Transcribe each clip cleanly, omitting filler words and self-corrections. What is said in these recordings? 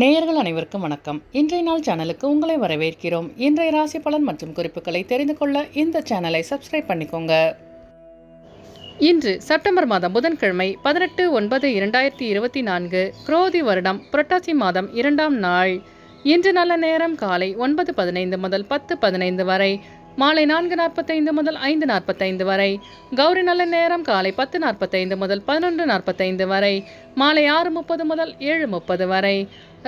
நேயர்கள் அனைவருக்கும் வணக்கம். இன்றைய நாள் சேனலுக்கு உங்களை வரவேற்கிறோம். இன்றைய ராசி பலன் மற்றும் குறிப்புகளை தெரிந்து கொள்ள இந்த சேனலை சப்ஸ்கிரைப் பண்ணிக்கோங்க. இன்று செப்டம்பர் மாதம் புதன்கிழமை 18/9/2024 குரோதி வருடம் புரட்டாசி மாதம் 2ஆம் நாள். இன்று நல்ல நேரம் காலை 9:15 முதல் 10:15 வரை, மாலை 4:45 முதல் 5:45 வரை. கௌரி நல்ல நேரம் காலை 10:45 முதல் 11:45 வரை, மாலை 6:30 முதல் 7:30 வரை.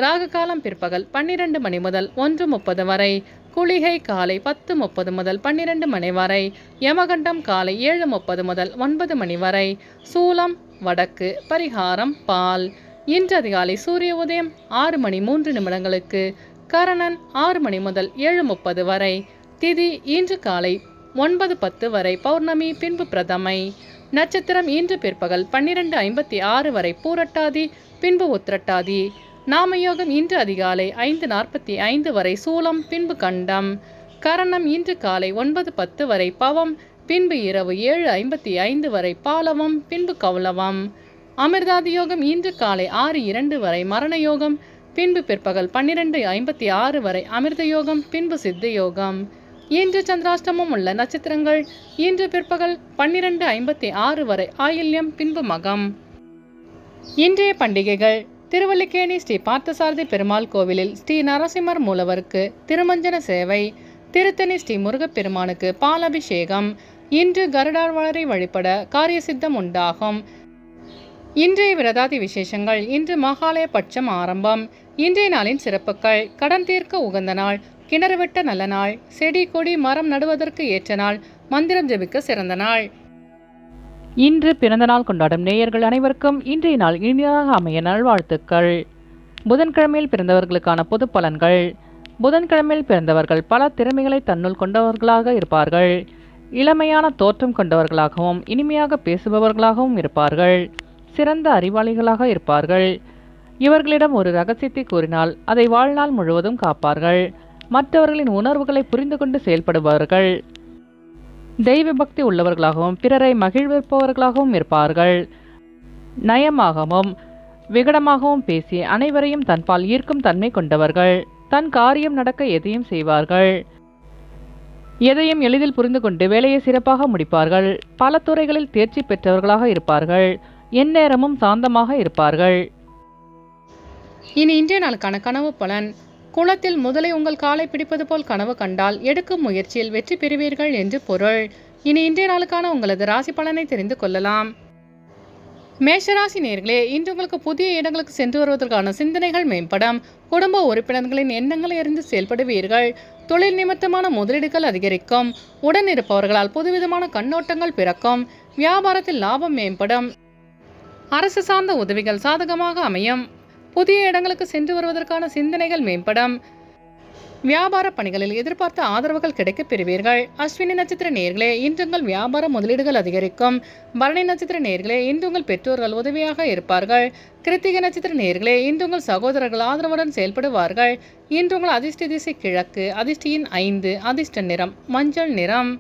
ராகு காலம் பிற்பகல் 12 மணி முதல் 1:30 வரை. குளிகை காலை 10:30 முதல் 12 மணி வரை. யமகண்டம் காலை 7:30 முதல் 9 மணி வரை. சூலம் வடக்கு. பரிகாரம் பால். இன்று அதிகாலை சூரிய உதயம் 6:03 கரணன் 6 மணி முதல் 7:30 வரை. திதி இன்று காலை 9:10 வரை பௌர்ணமி, பின்பு பிரதமை. நட்சத்திரம் இன்று பிற்பகல் 12:56 வரை பூரட்டாதி, பின்பு உத்திரட்டாதி. நாமயோகம் இன்று அதிகாலை 5:45 வரை சூலம், பின்பு கண்டம். கரணம் இன்று காலை 9:10 வரை பவம், பின்பு இரவு 7:55 வரை பாலவம், பின்பு கௌலவம். அமிர்தாதி யோகம் இன்று காலை 6:02 வரை மரண யோகம், பின்பு பிற்பகல் 12:56 வரை அமிர்த யோகம், பின்பு சித்த யோகம். இன்று சந்திராஷ்டமம் உள்ள நட்சத்திரங்கள் இன்று பிற்பகல் 12:56 வரை ஆயில்யம், பின்பு மகம். இன்றைய பண்டிகைகள்: திருவல்லிக்கேணி ஸ்ரீ பார்த்தசாரதி பெருமாள் கோவிலில் ஸ்ரீ நரசிம்மர் மூலவருக்கு திருமஞ்சன சேவை. திருத்தணி ஸ்ரீ முருகப்பெருமானுக்கு பாலாபிஷேகம். இன்று கருடாழ்வாரை வழிபட காரிய சித்தம் உண்டாகும். இன்றைய விரதாதி விசேஷங்கள்: இன்று மகாலய பட்சம் ஆரம்பம். இன்றைய நாளின் சிறப்புகள்: கடன் தீர்க்க உகந்த நாள், கிணறு வெட்ட நல்ல நாள், செடி கொடி மரம் நடுவதற்கு ஏற்ற நாள், மந்திரம் ஜெபிக்க சிறந்த நாள். இன்று பிறந்த நாள் கொண்டாடும் நேயர்கள் அனைவருக்கும் இன்றைய நாள் இனிதாக அமைய நல்வாழ்த்துக்கள். புதன்கிழமையில் பிறந்தவர்களுக்கான பொது பலன்கள்: புதன்கிழமையில் பிறந்தவர்கள் பல திறமைகளை தன்னுள் கொண்டவர்களாக இருப்பார்கள். இளமையான தோற்றம் கொண்டவர்களாகவும் இனிமையாக பேசுபவர்களாகவும் இருப்பார்கள். சிறந்த அறிவாளிகளாக இருப்பார்கள். இவர்களிடம் ஒரு ரகசியத்தை கூறினால் அதை வாழ்நாள் முழுவதும் காப்பார்கள். மற்றவர்களின் உணர்வுகளை புரிந்து கொண்டு செயல்படுபவர்கள். தெய்வ பக்தி உள்ளவர்களாகவும் பிறரை மகிழ்விப்பவர்களாகவும் இருப்பார்கள். நயமாகவும் விகடமாகவும் பேசி அனைவரையும் தன்பால் ஈர்க்கும் தன்மை கொண்டவர்கள். தன் காரியம் நடக்க எதையும் செய்வார்கள். எதையும் எளிதில் புரிந்து கொண்டு வேலையை சிறப்பாக முடிப்பார்கள். பல துறைகளில் தேர்ச்சி பெற்றவர்களாக இருப்பார்கள். எந்நேரமும் சாந்தமாக இருப்பார்கள். இனி இன்றைய நாளுக்கான கனவு பலன்: குளத்தில் முதலை உங்கள் காலை பிடிப்பது போல் கனவு கண்டால் எடுக்கும் முயற்சியில் வெற்றி பெறுவீர்கள் என்று பொருள். இனி இன்றைய நாளுக்கான உங்களது ராசி பலனை தெரிந்து கொள்ளலாம். மேஷராசி நேயர்களே, இன்று உங்களுக்கு புதிய இடங்களுக்கு சென்று வருவதற்கான சிந்தனைகள் மேம்படும். குடும்ப உறுப்பினர்களின் எண்ணங்களை அறிந்து செயல்படுவீர்கள். தொழில் நிமித்தமான முதலீடுகள் அதிகரிக்கும். உடன் இருப்பவர்களால் புதுவிதமான கண்ணோட்டங்கள் பிறக்கும். வியாபாரத்தில் லாபம் மேம்படும். அரசு சார்ந்த உதவிகள் சாதகமாக அமையும். புதிய இடங்களுக்கு சென்று வருவதற்கான சிந்தனைகள் மேம்படும். வியாபார பணிகளில் எதிர்பார்த்த ஆதரவுகள் கிடைக்கப் பெறுவீர்கள். அஸ்வினி நட்சத்திர நேயர்களே, இன்று உங்கள் வியாபார முதலீடுகள் அதிகரிக்கும். பரணி நட்சத்திர நேயர்களே, இன்று உங்கள் பெற்றோர்கள் உதவியாக இருப்பார்கள். கிருத்திகை நட்சத்திர நேயர்களே, இன்று உங்கள் சகோதரர்கள் ஆதரவுடன் செயல்படுவார்கள். இன்று உங்கள் அதிர்ஷ்ட திசை கிழக்கு. அதிர்ஷ்டியின் 5. அதிர்ஷ்ட நிறம் மஞ்சள் நிறம்.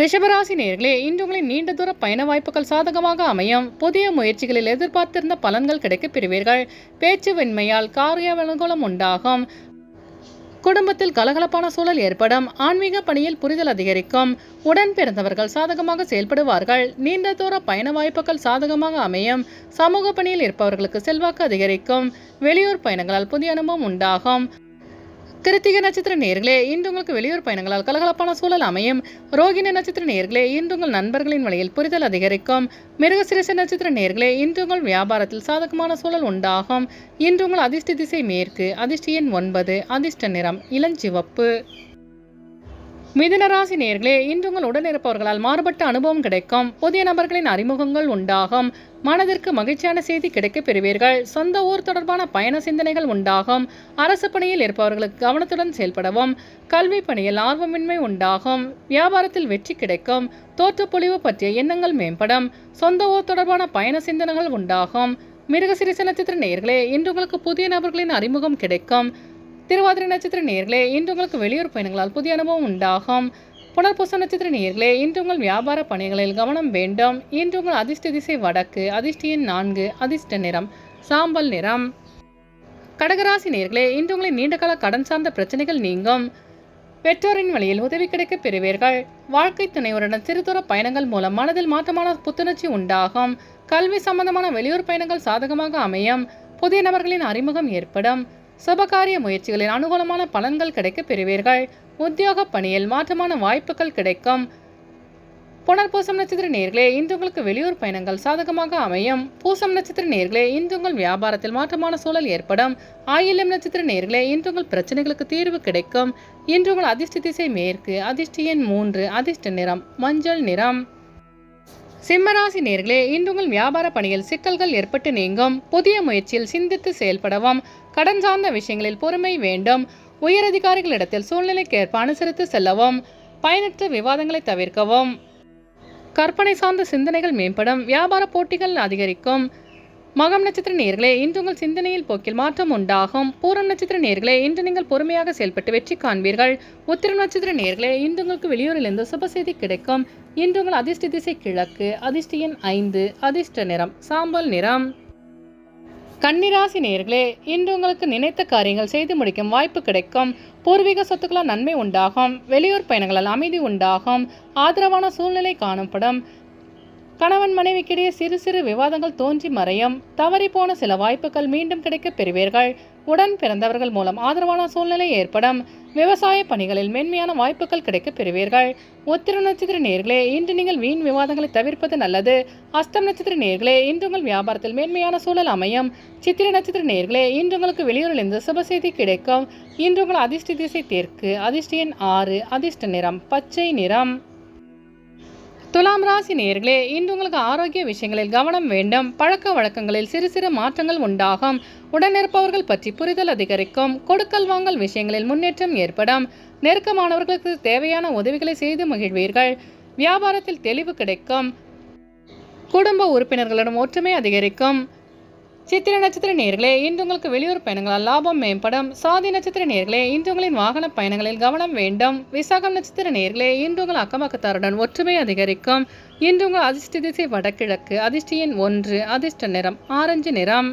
ரிஷபராசி நேயர்களே, இன்று உங்களின் நீண்ட தூர பயண வாய்ப்புகள் சாதகமாக அமையும். புதிய முயற்சிகளில் எதிர்பார்த்திருந்த பலன்கள் கிடைக்கப் பெறுவீர்கள். பேச்சு வெண்மையால் காரிய அனுகூலம் உண்டாகும். குடும்பத்தில் கலகலப்பான சூழல் ஏற்படும். ஆன்மீக பணியில் புரிதல் அதிகரிக்கும். உடன் பிறந்தவர்கள் சாதகமாக செயல்படுவார்கள். நீண்ட தூர பயண வாய்ப்புகள் சாதகமாக அமையும். சமூக பணியில் இருப்பவர்களுக்கு செல்வாக்கு அதிகரிக்கும். வெளியூர் பயணங்களால் புதிய அனுபவம் உண்டாகும். கிருத்திகை நட்சத்திர நேயர்களே, இன்று உங்களுக்கு வெளியூர் பயணங்களால் கலகலப்பான சூழல் அமையும். ரோகிணி நட்சத்திர நேயர்களே, இன்று உங்கள் நண்பர்களின் வழியில் புரிதல் அதிகரிக்கும். மிருகசிரிச நட்சத்திர நேயர்களே, இன்று உங்கள் வியாபாரத்தில் சாதகமான சூழல் உண்டாகும். இன்று உங்கள் அதிர்ஷ்ட திசை மேற்கு. அதிர்ஷ்ட எண் 9. அதிர்ஷ்ட நிறம் இளஞ்சிவப்பு. மிதுனராசி நேயர்களே, இன்று உங்கள் உடன் இருப்பவர்களால் மாறுபட்ட அனுபவம் கிடைக்கும். புதிய நபர்களின் அறிமுகங்கள் உண்டாகும். மனதிற்கு மகிழ்ச்சியான செய்தி கிடைக்கப் பெறுவீர்கள். சொந்த ஊர் தொடர்பான பயண சிந்தனைகள் உண்டாகும். அரசு பணியில் இருப்பவர்களுக்கு கவனத்துடன் செயல்படவும். கல்வி பணியில் ஆர்வமின்மை உண்டாகும். வியாபாரத்தில் வெற்றி கிடைக்கும். தோற்றப்பொழிவு பற்றிய எண்ணங்கள் மேம்படும். சொந்த ஊர் தொடர்பான பயண சிந்தனைகள் உண்டாகும். மிருகசிரிச நட்சத்திர நேயர்களே, இன்று உங்களுக்கு புதிய நபர்களின் அறிமுகம் கிடைக்கும். திருவாதிரை நட்சத்திர நேயர்களே, இன்று உங்களுக்கு வெளியூர் பயணங்களால் புதிய அனுபவம் உண்டாகும். புனர்பூச நட்சத்திர நேயர்களே, இன்று உங்கள் வியாபார பணிகளில் கவனம் வேண்டும். இன்று உங்கள் அதிர்ஷ்ட திசை வடக்கு. அதிர்ஷ்ட எண் 4. அதிர்ஷ்ட நிறம் சாம்பல் நிறம். கடகராசி நேயர்களே, இன்று உங்களின் நீண்டகால கடன் சார்ந்த பிரச்சனைகள் நீங்கும். பெற்றோரின் வழியில் உதவி கிடைக்க பெறுவீர்கள். வாழ்க்கை துணையுடன் சிறுதூர பயணங்கள் மூலம் மனதில் மாற்றமான புத்துணர்ச்சி உண்டாகும். கல்வி சம்பந்தமான வெளியூர் பயணங்கள் சாதகமாக அமையும். புதிய நபர்களின் அறிமுகம் ஏற்படும். சுபகாரிய முயற்சிகளில் அனுகூலமான பலன்கள் கிடைக்க பெறுவீர்கள். உத்தியோக பணியில் மாற்றமான வாய்ப்புகள் கிடைக்கும். புனர்பூசம் நட்சத்திர நேயர்களே, இன்று உங்களுக்கு வெளியூர் பயணங்கள் சாதகமாக அமையும். பூசம் நட்சத்திர நேயர்களே, இன்று உங்கள் வியாபாரத்தில் மாற்றமான சூழல் ஏற்படும். ஆயில்யம் நட்சத்திர நேயர்களே, இன்று உங்கள் பிரச்சனைகளுக்கு தீர்வு கிடைக்கும். இன்று உங்கள் அதிர்ஷ்ட திசை மேற்கு. அதிர்ஷ்ட எண் 3. அதிர்ஷ்ட நிறம் மஞ்சள் நிறம். சிம்மராசி நேயர்களே, இன்று உங்கள் வியாபார பணியில் சிக்கல்கள் ஏற்பட்டு நீங்கும். புதிய முயற்சியில் சிந்தித்து செயல்படவும். கடன் சார்ந்த விஷயங்களில் பொறுமை வேண்டும். உயரதிகாரிகளிடத்தில் சூழ்நிலைக்கேற்ப அனுசரித்து செல்லவும். பயனற்ற விவாதங்களை தவிர்க்கவும். கற்பனை சார்ந்த சிந்தனைகள் மேம்படும். வியாபார போட்டிகள் அதிகரிக்கும். மகம் நட்சத்திர நேயர்களே, இன்று உங்கள் சிந்தனையில் போக்கில் மாற்றம் உண்டாகும். பூரம் நட்சத்திர நேயர்களே, இன்று நீங்கள் பொறுமையாக செயல்பட்டு வெற்றி காண்பீர்கள். உத்திரம் நட்சத்திர நேயர்களே, இன்று உங்களுக்கு வெளியூரிலிருந்து சுப செய்தி கிடைக்கும். இன்று உங்கள் அதிர்ஷ்ட திசை கிழக்கு. அதிர்ஷ்ட எண் 5. அதிர்ஷ்ட நிறம் சாம்பல் நிறம். கன்னிராசி நேயர்களே, இன்று உங்களுக்கு நினைத்த காரியங்கள் செய்து முடிக்கும் வாய்ப்பு கிடைக்கும். பூர்வீக சொத்துக்களால் நன்மை உண்டாகும். வெளியூர் பயணங்களால் அமைதி உண்டாகும். ஆதரவான சூழ்நிலை காணப்படும். கணவன் மனைவிக்கிடையே சிறு சிறு விவாதங்கள் தோன்றி மறையும். தவறி போன சில வாய்ப்புகள் மீண்டும் கிடைக்க பெறுவீர்கள். உடன் பிறந்தவர்கள் மூலம் ஆதரவான சூழ்நிலை ஏற்படும். விவசாய பணிகளில் மென்மையான வாய்ப்புகள் கிடைக்க பெறுவீர்கள். உத்திர நட்சத்திர நேயர்களே, இன்று நீங்கள் வீண் விவாதங்களை தவிர்ப்பது நல்லது. அஸ்தம் நட்சத்திர நேயர்களே, இன்று உங்கள் வியாபாரத்தில் மேன்மையான சூழல் அமையும். சித்திரை நட்சத்திர நேயர்களே, இன்று உங்களுக்கு வெளியூரிலிருந்து சுப செய்தி கிடைக்கும். இன்று உங்கள் அதிர்ஷ்ட திசை தெற்கு. அதிர்ஷ்ட எண் 6. அதிர்ஷ்ட நிறம் பச்சை நிறம். துலாம் ராசி நேயர்களே, இன்று உங்களுக்கு ஆரோக்கிய விஷயங்களில் கவனம் வேண்டும். பழக்க வழக்கங்களில் சிறு சிறு மாற்றங்கள் உண்டாகும். உடனிருப்பவர்கள் பற்றி புரிதல் அதிகரிக்கும். கொடுக்கல் வாங்கல் விஷயங்களில் முன்னேற்றம் ஏற்படும். நெருக்கமானவர்களுக்கு தேவையான உதவிகளை செய்து மகிழ்வீர்கள். வியாபாரத்தில் தெளிவு கிடைக்கும். குடும்ப உறுப்பினர்களிடம் ஒற்றுமை அதிகரிக்கும். சித்திரை நட்சத்திர நேயர்களே, இன்று உங்களுக்கு வெளியூர் பயணங்களால் லாபம் மேம்படும். சாதி நட்சத்திர நேயர்களே, இன்று உங்களின் வாகன பயணங்களில் கவனம் வேண்டும். விசாகம் நட்சத்திர நேயர்களே, இன்று உங்கள் அக்கம்பக்கத்தாருடன் ஒற்றுமை அதிகரிக்கும். இன்று உங்கள் அதிர்ஷ்ட திசை வடகிழக்கு. அதிர்ஷ்ட எண் 1. அதிர்ஷ்ட நிறம் ஆரஞ்சு நிறம்.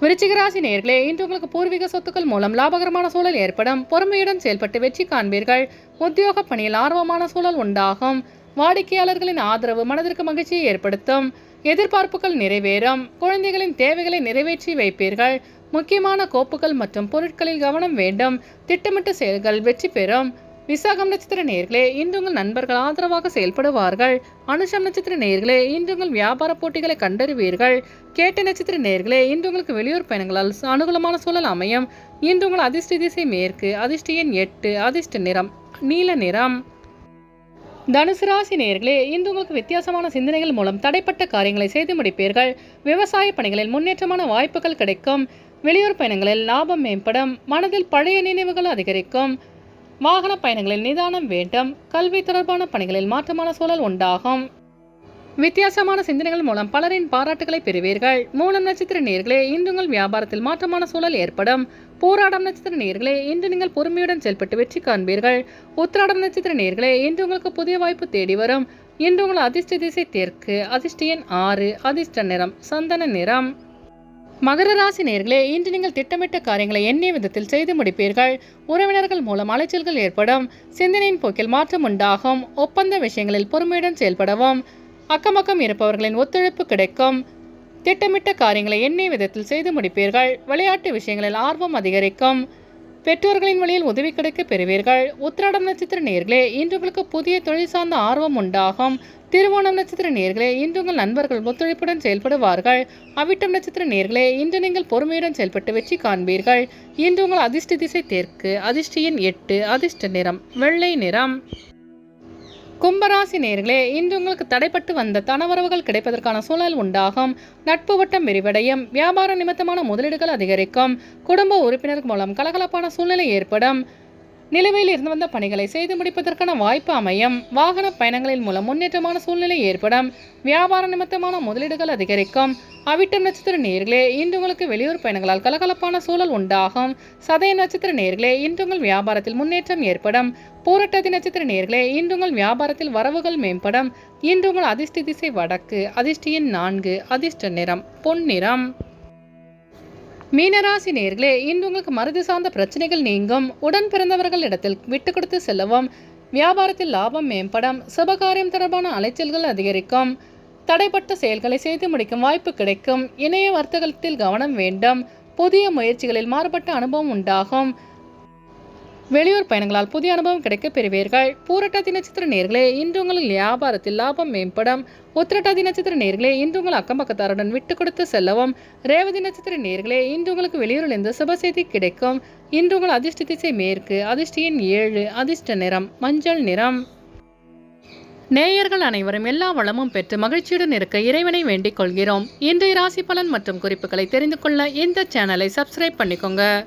விருச்சிகராசி நேயர்களே, இன்று உங்களுக்கு பூர்வீக சொத்துக்கள் மூலம் லாபகரமான சூழல் ஏற்படும். பொறுமையுடன் செயல்பட்டு வெற்றி காண்பீர்கள். உத்தியோக பணியில் ஆர்வமான சூழல் உண்டாகும். வாடிக்கையாளர்களின் ஆதரவு மனதிற்கு மகிழ்ச்சியை ஏற்படுத்தும். எதிர்பார்ப்புகள் நிறைவேறும். குழந்தைகளின் தேவைகளை நிறைவேற்றி வைப்பீர்கள். முக்கியமான கோப்புகள் மற்றும் பொருட்களில் கவனம் வேண்டும். திட்டமிட்ட செயல்கள் வெற்றி பெறும். விசாகம் நட்சத்திர நேயர்களே, இன்று உங்கள் நண்பர்கள் ஆதரவாக செயல்படுவார்கள். அனுஷம் நட்சத்திர நேயர்களே, இன்று உங்கள் வியாபார போட்டிகளை கண்டறிவீர்கள். கேட்ட நட்சத்திர நேயர்களே, இன்று உங்களுக்கு வெளியூர் பயணங்களால் அனுகூலமான சூழல் அமையும். இன்று உங்கள் அதிர்ஷ்ட திசை மேற்கு. அதிர்ஷ்ட எண் 8. அதிர்ஷ்ட நிறம் நீல நிறம். தனுசு ராசி நேயர்களே, இன்று உங்களுக்கு வித்தியாசமான சிந்தனைகள் மூலம் தடைப்பட்ட காரியங்களை செய்து முடிப்பீர்கள். விவசாய பணிகளில் முன்னேற்றமான வாய்ப்புகள் கிடைக்கும். வெளியூர் பயணங்களில் லாபம் மேம்படும். மனதில் பழைய நினைவுகள் அதிகரிக்கும். வாகன பயணங்களில் நிதானம் வேண்டும். கல்வி தொடர்பான பணிகளில் மாற்றமான சூழல் உண்டாகும். வித்தியாசமான சிந்தனைகள் மூலம் பலரின் பாராட்டுகளை பெறுவீர்கள். மூலம் நட்சத்திர நேயர்களே, இன்று உங்கள் வியாபாரத்தில் மாற்றமான சூழல் ஏற்படும். பூராடம் நட்சத்திர நேயர்களே, இன்று நீங்கள் பொறுமையுடன் செயல்பட்டு வெற்றி காண்பீர்கள். உத்திராடம் நட்சத்திர நேயர்களே, இன்று உங்களுக்கு புதிய வாய்ப்பு தேடி வரும். இன்று உங்கள் அதிர்ஷ்ட திசை தெற்கு. அதிர்ஷ்ட எண் 6. அதிர்ஷ்ட நிறம் சந்தன நிறம். மகர ராசி நேயர்களே, இன்று நீங்கள் திட்டமிட்ட காரியங்களை எண்ணிய விதத்தில் செய்து முடிப்பீர்கள். உறவினர்கள் மூலம் அலைச்சல்கள் ஏற்படும். சிந்தனையின் போக்கில் மாற்றம் உண்டாகும். ஒப்பந்த விஷயங்களில் பொறுமையுடன் செயல்படவும். அக்கமக்கம் இருப்பவர்களின் ஒத்துழைப்பு கிடைக்கும். திட்டமிட்ட காரியங்களை எண்ணிய விதத்தில் செய்து முடிப்பீர்கள். விளையாட்டு விஷயங்களில் ஆர்வம் அதிகரிக்கும். பெற்றோர்களின் வழியில் உதவி கிடைக்க பெறுவீர்கள். உத்திராடம் நட்சத்திர நேயர்களே, இன்று உங்களுக்கு புதிய தொழில் சார்ந்த ஆர்வம் உண்டாகும். திருவோணம் நட்சத்திர நேயர்களே, இன்று உங்கள் நண்பர்கள் ஒத்துழைப்புடன் செயல்படுவார்கள். அவிட்டம் நட்சத்திர நேயர்களே, இன்று நீங்கள் பொறுமையுடன் செயல்பட்டு வெற்றி காண்பீர்கள். இன்று உங்கள் அதிர்ஷ்ட திசை தெற்கு. அதிர்ஷ்ட எண் 8. அதிர்ஷ்ட நிறம் வெள்ளை நிறம். கும்பராசி நேயர்களே, இன்று உங்களுக்கு தடைப்பட்டு வந்த தனவரவுகள் கிடைப்பதற்கான சூழல் உண்டாகும். நட்பு வட்டம் விரிவடையும். வியாபார நிமித்தமான முதலீடுகள் அதிகரிக்கும். குடும்ப உறுப்பினர்கள் மூலம் கலகலப்பான சூழ்நிலை ஏற்படும். நிலுவையில் இருந்து வந்த பணிகளை செய்து முடிப்பதற்கான வாய்ப்பு அமையும். வாகன பயணங்களின் மூலம் முன்னேற்றமான சூழ்நிலை ஏற்படும். வியாபார நிமித்தமான முதலீடுகள் அதிகரிக்கும். அவிட்டம் நட்சத்திர நேயர்களே, இன்று உங்களுக்கு வெளியூர் பயணங்களால் கலகலப்பான சூழல் உண்டாகும். சதய நட்சத்திர நேயர்களே, இன்று உங்கள் வியாபாரத்தில் முன்னேற்றம் ஏற்படும். பூரட்டாதி நட்சத்திர நேயர்களே, இன்று உங்கள் வியாபாரத்தில் வரவுகள் மேம்படும். இன்று உங்கள் அதிர்ஷ்ட திசை வடக்கு. அதிர்ஷ்ட எண் 4. அதிர்ஷ்ட நிறம் பொன்னிறம். மீனராசி நேர்களே, இன்று உங்களுக்கு மருது சார்ந்த பிரச்சனைகள் நீங்கும். உடன் பிறந்தவர்களிடத்தில் விட்டு கொடுத்து செல்லவும். வியாபாரத்தில் லாபம் மேம்படும். சுபகாரியம் தொடர்பான அலைச்சல்கள் அதிகரிக்கும். தடைப்பட்ட செயல்களை செய்து முடிக்கும் வாய்ப்பு கிடைக்கும். இணைய வர்த்தகத்தில் கவனம் வேண்டும். புதிய முயற்சிகளில் மாறுபட்ட அனுபவம் உண்டாகும். வெளியூர் பயணங்களால் புதிய அனுபவம் கிடைக்க பெறுவீர்கள். பூரட்டாதி நட்சத்திர நேர்களே, இன்று உங்கள் வியாபாரத்தில் லாபம் மேம்படும். உத்திரட்டாதி நட்சத்திர நேர்களே, இன்று உங்கள் அக்கம் பக்கத்தாருடன் விட்டு கொடுத்து செல்லவும். ரேவதி நட்சத்திர நேர்களே, இன்று உங்களுக்கு வெளியூரிலிருந்து சுப செய்தி கிடைக்கும். இன்று உங்கள் அதிர்ஷ்ட திசை மேற்கு. அதிர்ஷ்ட எண் 7. அதிர்ஷ்ட நிறம் மஞ்சள் நிறம். நேயர்கள் அனைவரும் எல்லா வளமும் பெற்று மகிழ்ச்சியுடன் இருக்க இறைவனை வேண்டிக் கொள்கிறோம். இன்றைய ராசி பலன் மற்றும் குறிப்புகளை தெரிந்து கொள்ள இந்த சேனலை சப்ஸ்கிரைப் பண்ணிக்கோங்க.